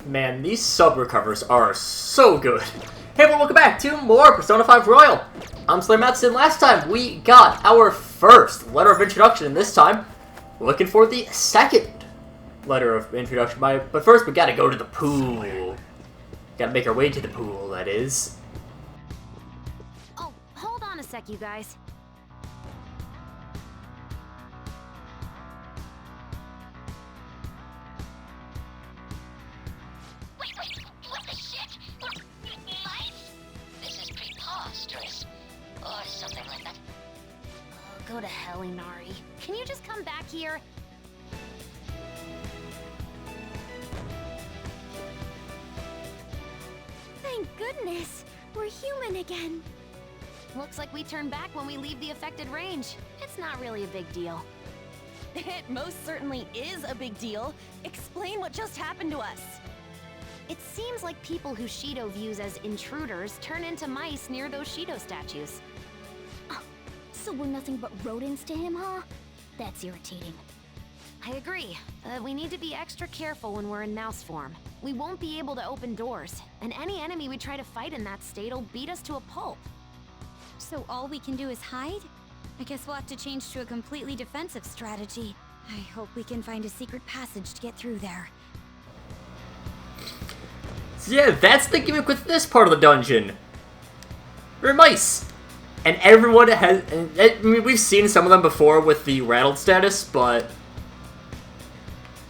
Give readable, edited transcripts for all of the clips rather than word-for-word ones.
Man, these sub-recovers are so good. Hey everyone, welcome back to more Persona 5 Royal. I'm SlayerMathis, and last time we got our first letter of introduction, and this time we're looking for the second letter of introduction. But first we gotta go to the pool. Gotta make our way to the pool, that is. Oh, hold on a sec, you guys. What the shit? Life? This is preposterous. Or something like that. Oh, go to hell, Inari. Can you just come back here? Thank goodness! We're human again. Looks like we turn back when we leave the affected range. It's not really a big deal. It most certainly is a big deal. Explain what just happened to us. It seems like people who Shido views as intruders turn into mice near those Shido statues. Oh, so we're nothing but rodents to him, huh? That's irritating. I agree. We need to be extra careful when we're in mouse form. We won't be able to open doors, and any enemy we try to fight in that state will beat us to a pulp. So all we can do is hide? I guess we'll have to change to a completely defensive strategy. I hope we can find a secret passage to get through there. So yeah, that's the gimmick with this part of the dungeon. We're mice. And everyone has... I mean, we've seen some of them before with the rattled status, but...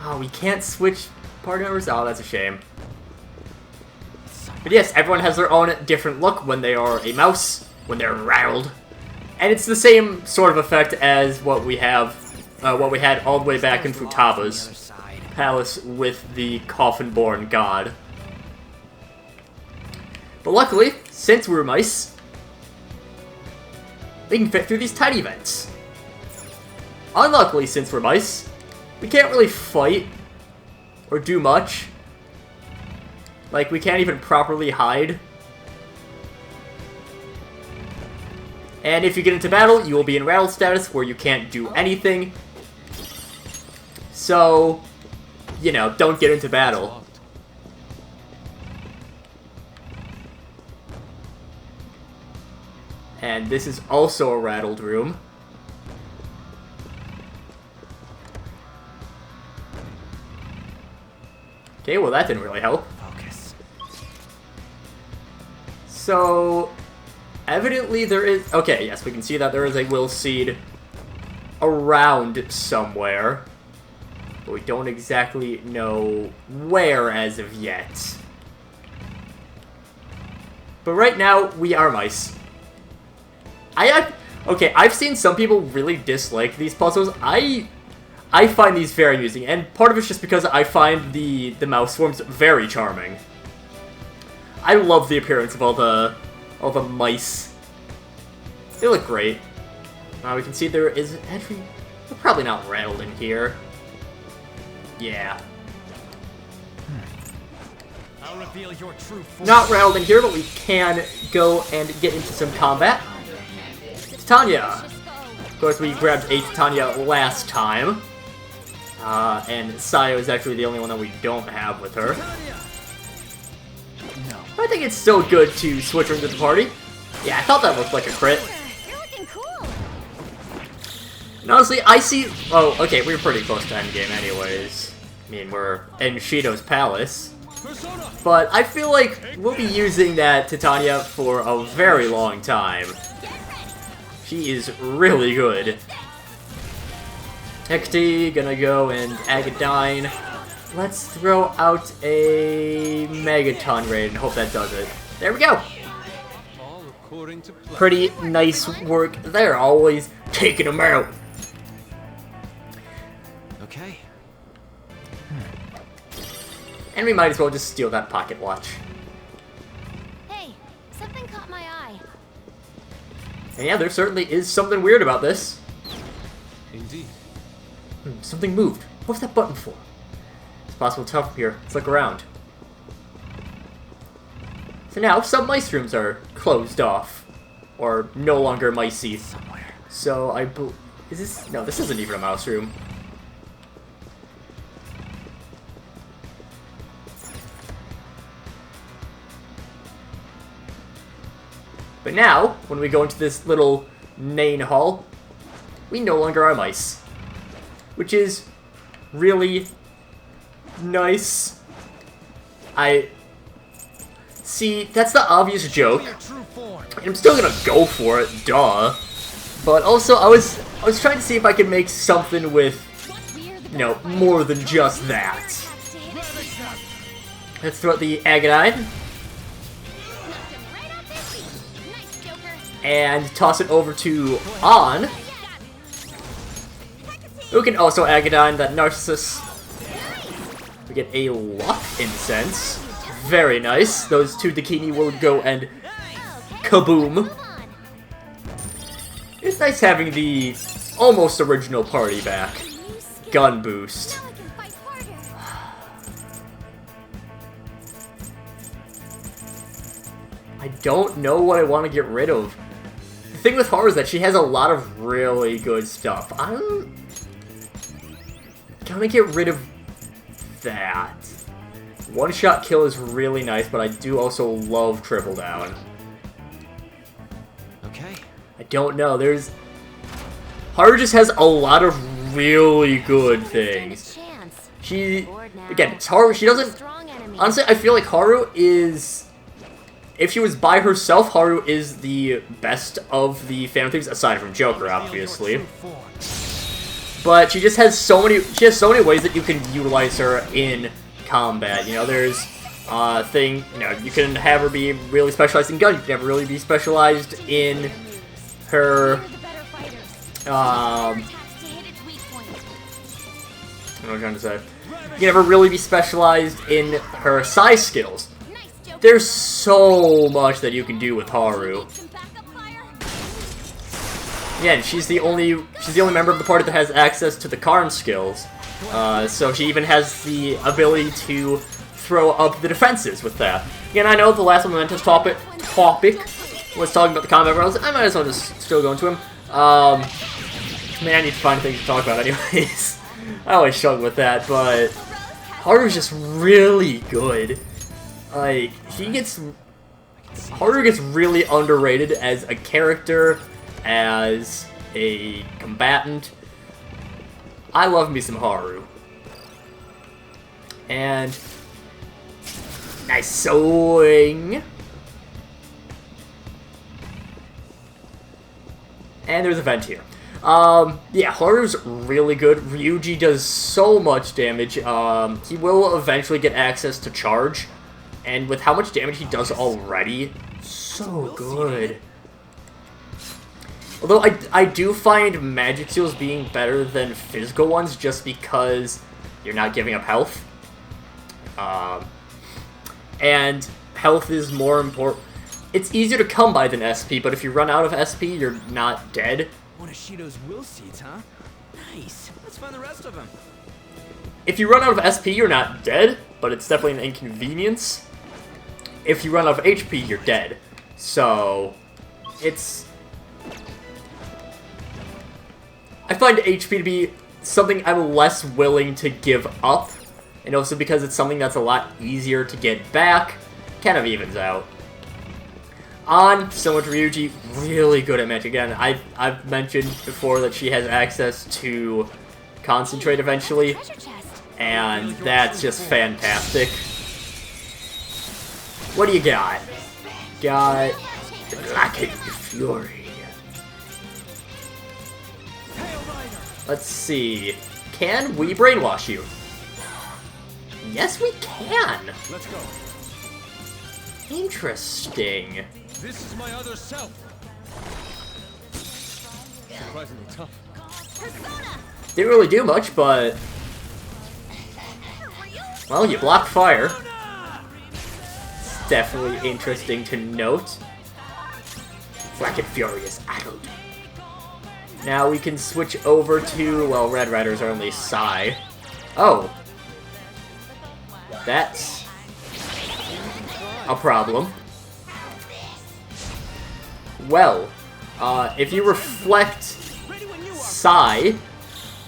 Oh, we can't switch party members? Oh, that's a shame. But yes, everyone has their own different look when they are a mouse, when they're rattled. And it's the same sort of effect as what we have, what we had all the way back in Futaba's palace with the coffin-born god. But luckily, since we're mice, we can fit through these tiny vents. Unluckily, since we're mice, we can't really fight or do much. Like, we can't even properly hide. And if you get into battle, you will be in rattle status where you can't do anything. So, you know, don't get into battle. And this is also a rattled room. Okay, well that didn't really help. Focus. So, evidently there is... Okay, yes, we can see that there is a will seed around somewhere. But we don't exactly know where as of yet. But right now, we are mice. Okay, I've seen some people really dislike these puzzles. I find these very amusing, and part of it's just because I find the mouse forms very charming. I love the appearance of all the mice. They look great. We can see there is entry. They're probably not rattled in here. Yeah. I'll reveal your true form. Not rattled in here, but we can go and get into some combat. Titania! Of course, we grabbed a Titania last time. And Sayo is actually the only one that we don't have with her. No. I think it's still good to switch her into the party. Yeah, I thought that looked like a crit. You're looking cool! And honestly, I see... Oh, okay, we're pretty close to endgame anyways. I mean, we're in Shido's palace. But I feel like we'll be using that Titania for a very long time. She is really good. Hecate, gonna go and Agadine. Let's throw out a Megaton raid and hope that does it. There we go! Pretty nice work there, always taking them out. Okay. And we might as well just steal that pocket watch. Hey, something caught my eye. And yeah, there certainly is something weird about this. Indeed. Something moved. What's that button for? It's possible to tell from here. Let's look around. So now, some mice rooms are closed off. Or no longer micey. Somewhere. So is this... No, this isn't even a mouse room. But now, when we go into this little main hall, we no longer are mice. Which is really nice. See, that's the obvious joke. I'm still gonna go for it, duh. But also, I was trying to see if I could make something with, you know, more than just that. Let's throw out the Agadine. And toss it over to On, who can also Agadine that Narcissus. We get a Luck Incense. Very nice. Those two Dakini will go and kaboom. It's nice having the almost original party back. Gun boost. I don't know what I want to get rid of. The thing with Haru is that she has a lot of really good stuff. I'm gonna get rid of that. One-shot kill is really nice, but I do also love triple down. Okay. I don't know. Haru just has a lot of really good things. Again, Haru. She doesn't. Honestly, I feel like Haru is. If she was by herself, Haru is the best of the Phantom Thieves, aside from Joker, obviously. But she just has so many. She has so many ways that you can utilize her in combat. You know, there's thing. You know, you can have her be really specialized in gun. You can have her really be specialized in her. What am I trying to say? You can have her really be specialized in her size skills. There's so much that you can do with Haru. Yeah, and she's the only member of the party that has access to the Karn skills. So she even has the ability to throw up the defenses with that. Again, I know the last Momentous topic was talking about the combat rules. I might as well just still go into him. Man, I need to find things to talk about anyways. I always struggle with that, but Haru's just really good. Like, Haru gets really underrated as a character, as a combatant. I love me some Haru. And nice swing. And there's a vent here. Yeah, Haru's really good. Ryuji does so much damage. He will eventually get access to charge. And with how much damage he does already, so good. Although I do find magic seals being better than physical ones just because you're not giving up health. And health is more important. It's easier to come by than SP, but if you run out of SP, you're not dead. One of Shido's will seeds, huh? Nice. Let's find the rest of them. If you run out of SP, you're not dead, but it's definitely an inconvenience. If you run out of HP, you're dead. So, it's... I find HP to be something I'm less willing to give up. And also because it's something that's a lot easier to get back. Kind of evens out. On, similar to Ryuji, really good at magic. Again, I've mentioned before that she has access to concentrate eventually. And that's just fantastic. What do you got? Got Blackened Fury. Let's see. Can we brainwash you? Yes, we can. Let's go. Interesting. This is my other self. Surprisingly tough. Didn't really do much, but well, you block fire. It's definitely interesting to note. Blackened Fury is addled. Now we can switch over to, well, Red Riders are only Psy. Oh. That's a problem. Well, if you reflect Psy,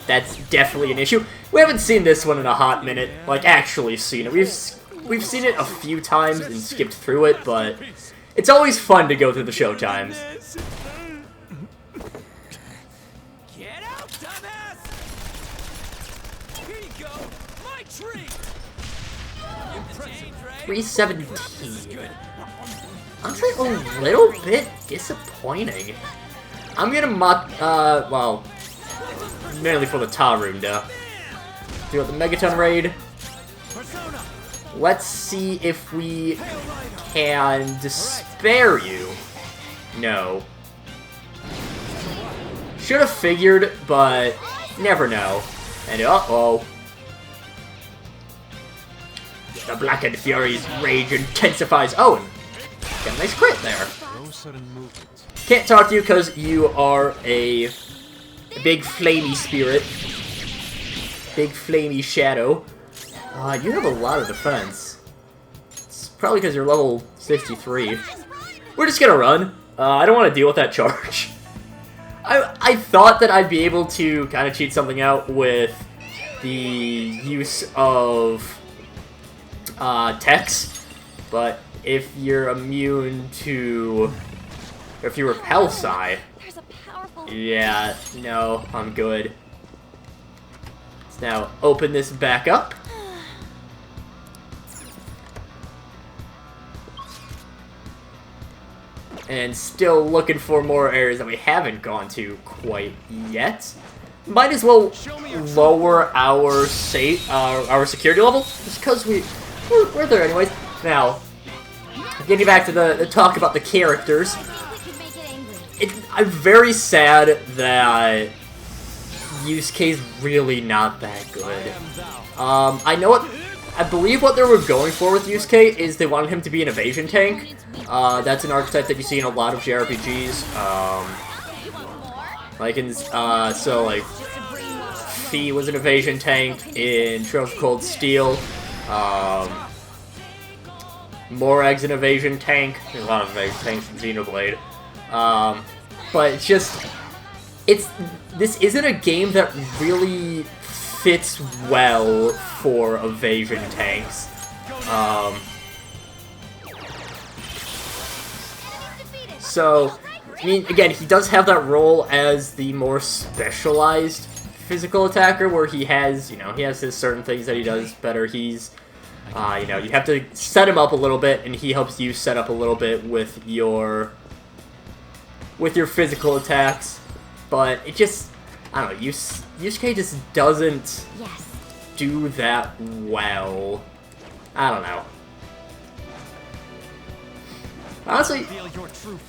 that's definitely an issue. We haven't seen this one in a hot minute, like actually seen it. We've seen it a few times and skipped through it, but It's always fun to go through the showtimes. Get out, dumbass! Here you go, my treat. 317. Honestly, a little bit disappointing. I'm gonna well, mainly for the Ta room, though. Do the Megaton raid. Let's see if we can despair you. No. Should have figured, but never know. And uh-oh. The Blackened Fury's rage intensifies. Oh, and got a nice crit there. Can't talk to you because you are a big flamey spirit. Big flamey shadow. You have a lot of defense. It's probably because you're level 63. We're just gonna run. I don't want to deal with that charge. I thought that I'd be able to kind of cheat something out with the use of Tex, but if you're immune to... if you repel Psy... yeah, no, I'm good. Let's now open this back up. And still looking for more areas that we haven't gone to quite yet. Might as well lower our security level, just because we're there anyways. Now, getting back to the talk about the characters, I'm very sad that Yusuke's really not that good. I believe what they were going for with Yusuke is they wanted him to be an evasion tank. That's an archetype that you see in a lot of JRPGs. Like Fee was an evasion tank in Trails of Cold Steel. Morag's an evasion tank. There's a lot of evasion tanks in Xenoblade. But it's just... this isn't a game that really fits well for evasion tanks. So, I mean, again, he does have that role as the more specialized physical attacker, where he has, he has his certain things that he does better. He's, you have to set him up a little bit, and he helps you set up a little bit with your physical attacks. But it just, I don't know, Yusuke just doesn't do that well. I don't know. Honestly,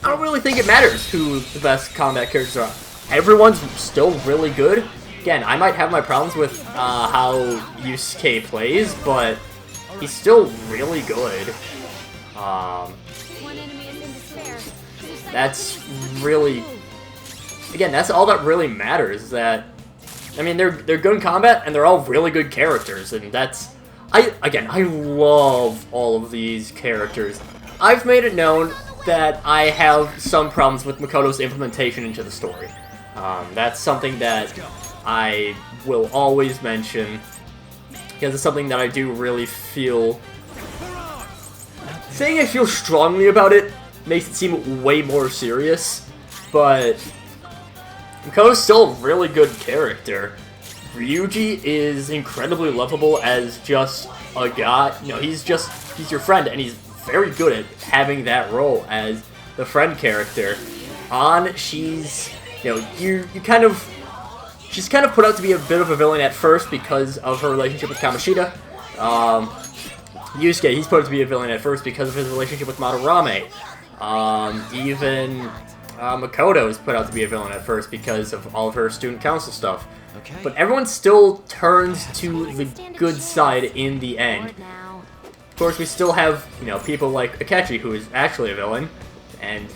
I don't really think it matters who the best combat characters are. Everyone's still really good. Again, I might have my problems with how Yusuke plays, but he's still really good. That's really... again, that's all that really matters, is that... I mean, they're good in combat, and they're all really good characters, and that's... I love all of these characters. I've made it known that I have some problems with Makoto's implementation into the story. That's something that I will always mention, because it's something that I do really feel... saying I feel strongly about it makes it seem way more serious, but Makoto's still a really good character. Ryuji is incredibly lovable as just a guy. He's your friend, and he's very good at having that role as the friend character. She's, she's kind of put out to be a bit of a villain at first because of her relationship with Kamoshida. Yusuke, he's put out to be a villain at first because of his relationship with Madarame. Even Makoto is put out to be a villain at first because of all of her student council stuff. Okay. But everyone still turns to the good side in the end. Of course, we still have, people like Akechi, who is actually a villain, and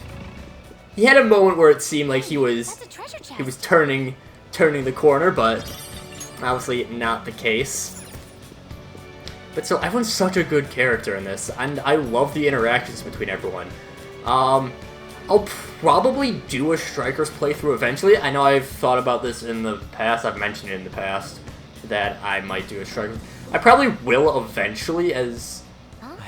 he had a moment where it seemed like he was turning the corner, but obviously not the case. But so everyone's such a good character in this, and I love the interactions between everyone. I'll probably do a Strikers playthrough eventually. I know I've thought about this in the past. I've mentioned it in the past that I might do a Strikers. I probably will eventually, as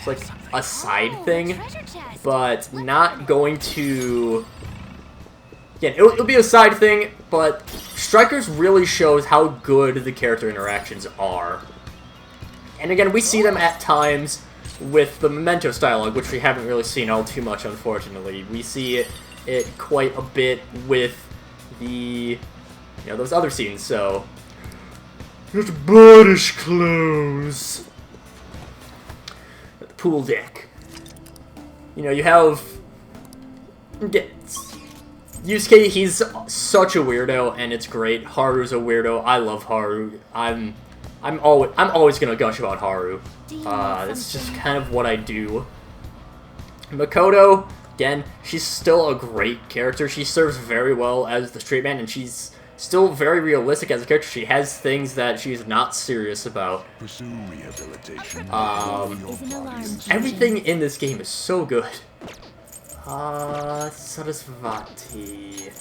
It's like a side Oh, thing, a treasure chest. but not going to... Again, it'll be a side thing, but Strikers really shows how good the character interactions are. And again, we see them at times with the Mementos dialogue, which we haven't really seen all too much, unfortunately. We see it quite a bit with the, those other scenes, so... It's bodish clothes! The pool deck. You have... Yusuke, he's such a weirdo, and it's great. Haru's a weirdo. I love Haru. I'm always gonna gush about Haru. It's just kind of what I do. Makoto, again, she's still a great character. She serves very well as the straight man, and she's still very realistic as a character. She has things that she's not serious about. Pursue rehabilitation. Everything in this game is so good. Sarasvati.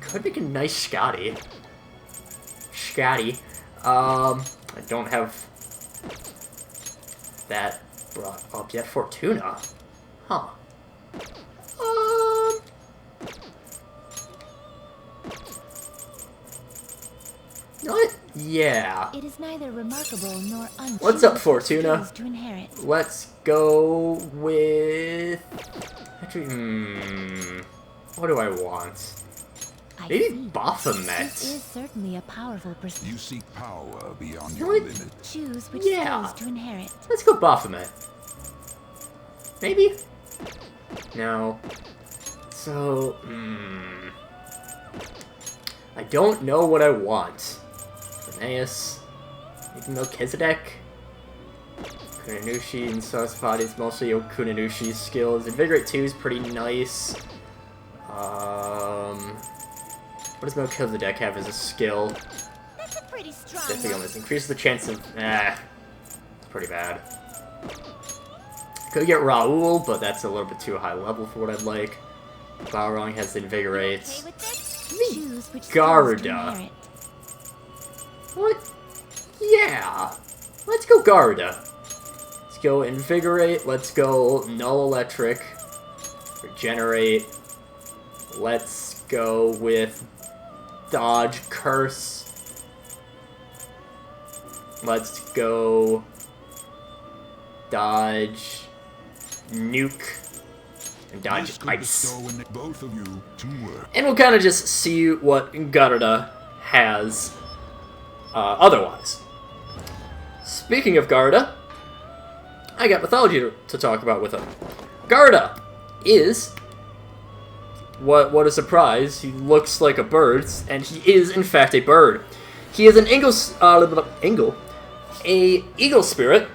Could make a nice Scotty. I don't have that brought up yet. Fortuna. Huh. You know what? Yeah. It is neither remarkable nor untrue. What's up, Fortuna? To inherit. Let's go with... Actually, what do I want? Maybe Baphomet. This is certainly a powerful person. You seek power beyond You your know what? limit. Choose which Yeah. skills to inherit. Let's go Baphomet. Maybe? No. So, I don't know what I want. Phineas. Maybe Melchizedek. Kunanushi and Sarasvati is mostly Kunanushi skills. Invigorate 2 is pretty nice. What does Melchizedek have as a skill? That's a pretty strong Deathly one. Illness. Increases the chance of... it's pretty bad. Could get Raoul, but that's a little bit too high level for what I'd like. Balrog has Invigorate. Okay with this? Choose which skills to Garuda. inherit. What? Yeah! Let's go Garuda. Let's go Invigorate. Let's go Null Electric. Regenerate. Let's go with Dodge Curse. Let's go Dodge Nuke. And Dodge This could Ice. bestow in both of you to work. And we'll kind of just see what Garuda has otherwise. Speaking of Garuda, I got mythology to talk about with him. Garuda is... What a surprise. He looks like a bird, and he is, in fact, a bird. He is an eagle spirit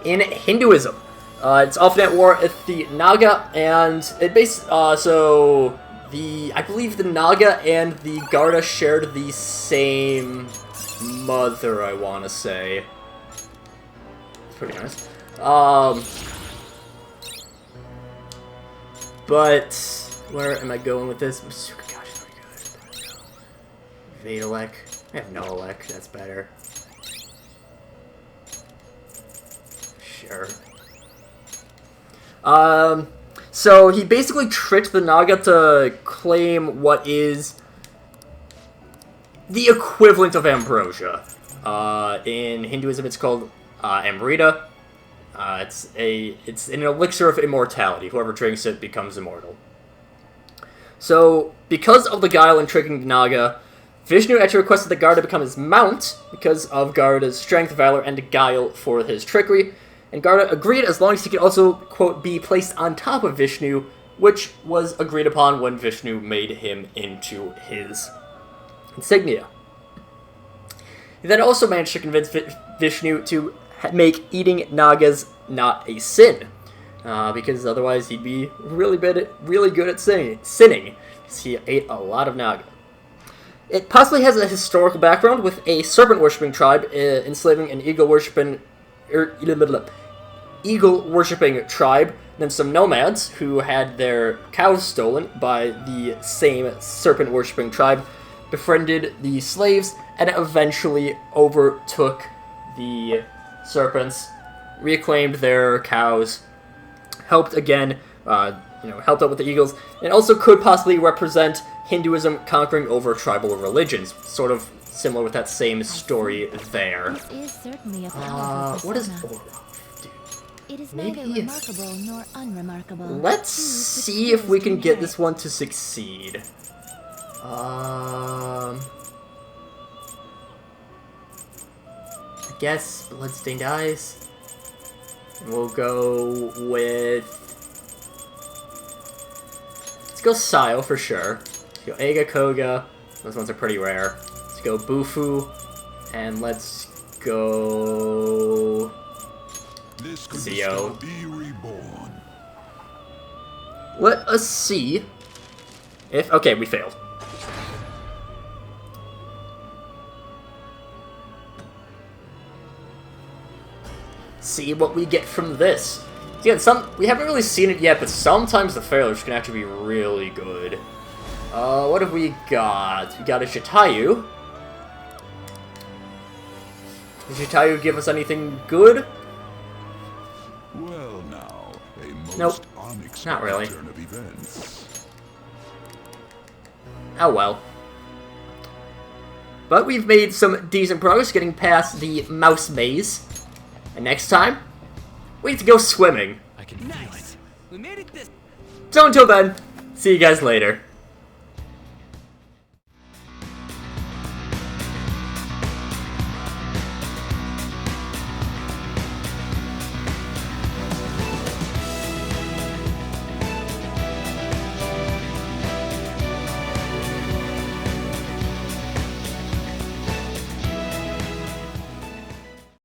in Hinduism. It's often at war with the Naga, and it I believe the Naga and the Garuda shared the same mother, I want to say. It's pretty nice. But where am I going with this? Masuka Gosh is pretty good. Vedalek. I have Nolek, that's better. Sure. So he basically tricked the Naga to claim what is the equivalent of ambrosia. In Hinduism, it's called Amrita. It's an elixir of immortality. Whoever drinks it becomes immortal. So, because of the guile and tricking the Naga, Vishnu actually requested that Garuda become his mount because of Garuda's strength, valor, and guile for his trickery. And Garuda agreed as long as he could also, quote, be placed on top of Vishnu, which was agreed upon when Vishnu made him into his insignia. He then also managed to convince Vishnu to make eating Nagas not a sin, because otherwise he'd be really good at sinning, because he ate a lot of Naga. It possibly has a historical background with a serpent-worshipping tribe enslaving an eagle-worshipping tribe, then some nomads who had their cows stolen by the same serpent-worshipping tribe befriended the slaves and eventually overtook the serpents reclaimed their cows, helped again, helped out with the eagles, and also could possibly represent Hinduism conquering over tribal religions, sort of similar with that same story there. This is certainly a powerful What is persona. dude? It is maybe- neither remarkable nor unremarkable. Let's Choose which see if skills we to can get inherit. this one to succeed. I guess Bloodstained Eyes. We'll go with... Let's go Sayo for sure. Let's go Eiga Koga. Those ones are pretty rare. Let's go Bufu. And let's go... This could Zio. still be reborn. Let us see if... Okay, we failed. See what we get from this. Again, we haven't really seen it yet, but sometimes the failures can actually be really good. What have we got? We got a Shitayu. Does Shitayu give us anything good? Well now, a most Nope, unexpected not really. turn of events. Oh well. But we've made some decent progress getting past the mouse maze. And next time, we need to go swimming. I can feel it. We made it this. So until then, see you guys later.